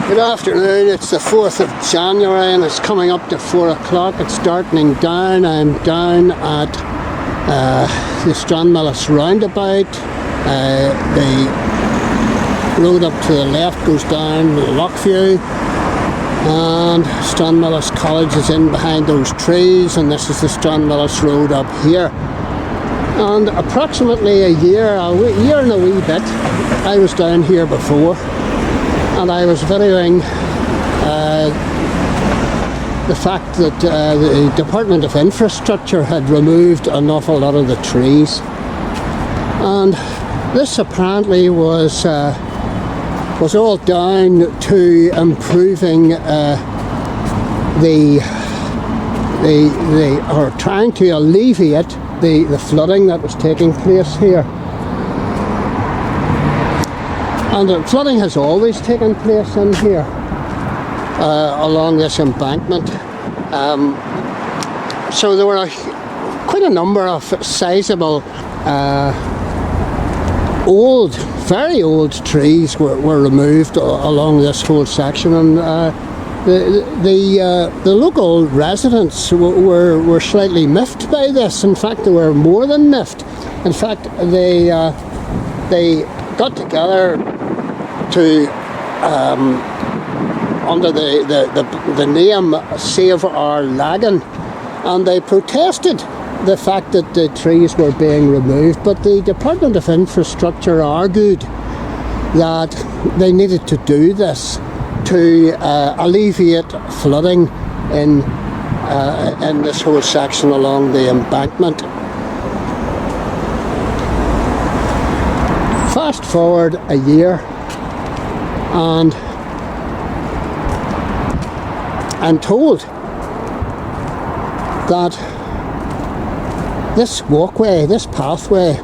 Good afternoon, it's the 4th of January and it's coming up to 4 o'clock. It's darkening down. I'm down at the Stranmillis roundabout. The road up to the left goes down Lockview, and Stranmillis College is in behind those trees, and this is the Stranmillis road up here. And approximately a year and a wee bit, I was down here before, and I was videoing the fact that the Department of Infrastructure had removed an awful lot of the trees, and this apparently was all down to improving or trying to alleviate the flooding that was taking place here. And the flooding has always taken place in here along this embankment. So there were quite a number of sizable very old trees were removed along this whole section, and the local residents were slightly miffed by this. In fact, they were more than miffed. In fact, they got together to under the name Save Our Lagan, and they protested the fact that the trees were being removed, but the Department of Infrastructure argued that they needed to do this to alleviate flooding in this whole section along the embankment. Fast forward a year, and I'm told that this walkway, this pathway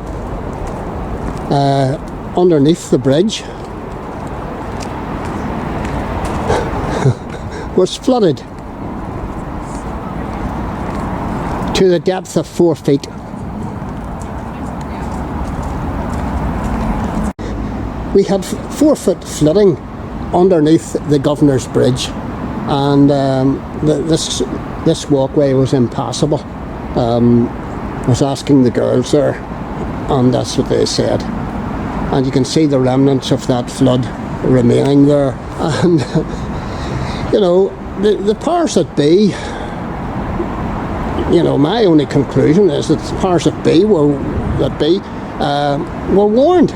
underneath the bridge was flooded to the depth of 4 feet. We had 4 foot flooding underneath the Governor's Bridge, and this walkway was impassable. I was asking the girls there, and that's what they said. And you can see the remnants of that flood remaining there. And you know, the powers that be, you know, my only conclusion is that the powers that be were warned,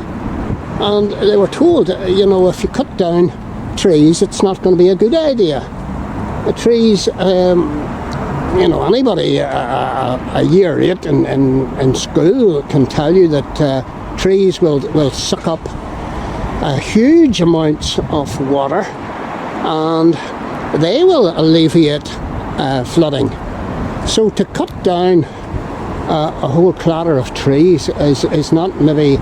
and they were told, you know, if you cut down trees, it's not going to be a good idea. The trees, you know, anybody a year 8 in school can tell you that trees will suck up huge amounts of water, and they will alleviate flooding. So to cut down a whole clatter of trees is not maybe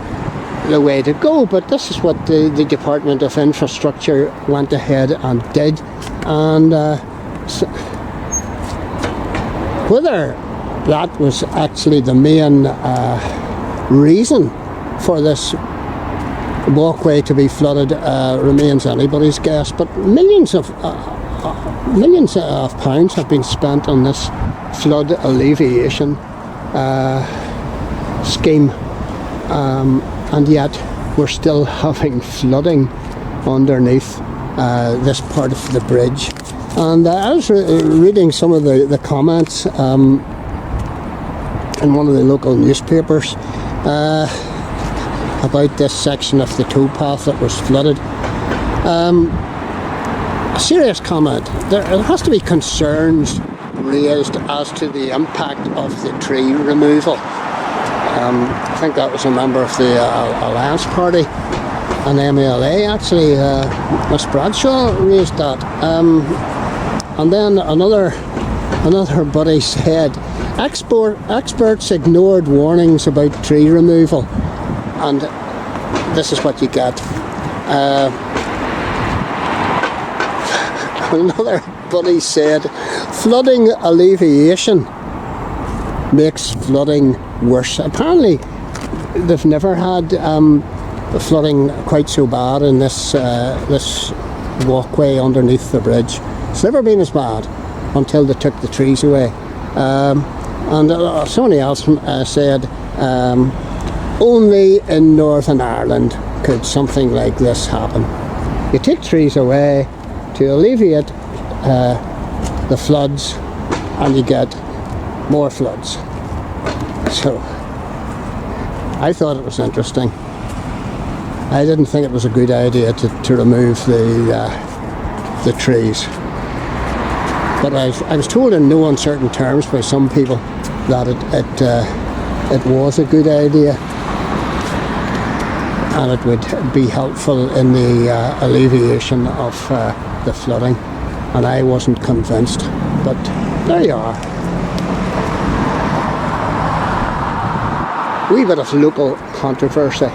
the way to go, but this is what the Department of Infrastructure went ahead and did. And whether that was actually the main reason for this walkway to be flooded remains anybody's guess, but millions of pounds have been spent on this flood alleviation scheme, and yet we're still having flooding underneath this part of the bridge. And I was reading some of the comments in one of the local newspapers about this section of the towpath that was flooded. A serious comment. There has to be concerns raised as to the impact of the tree removal. I think that was a member of the Alliance Party, an MLA actually, Miss Bradshaw, raised that. And then another buddy said, experts ignored warnings about tree removal, and this is what you get. Another buddy said, flooding alleviation makes flooding worse. Apparently they've never had flooding quite so bad in this walkway underneath the bridge. It's never been as bad until they took the trees away. And somebody else said only in Northern Ireland could something like this happen. You take trees away to alleviate the floods, and you get more floods. So I thought it was interesting. I didn't think it was a good idea to remove the trees. But I was told in no uncertain terms by some people that it was a good idea, and it would be helpful in the alleviation of the flooding. And I wasn't convinced, but there you are. Wee bit of local controversy.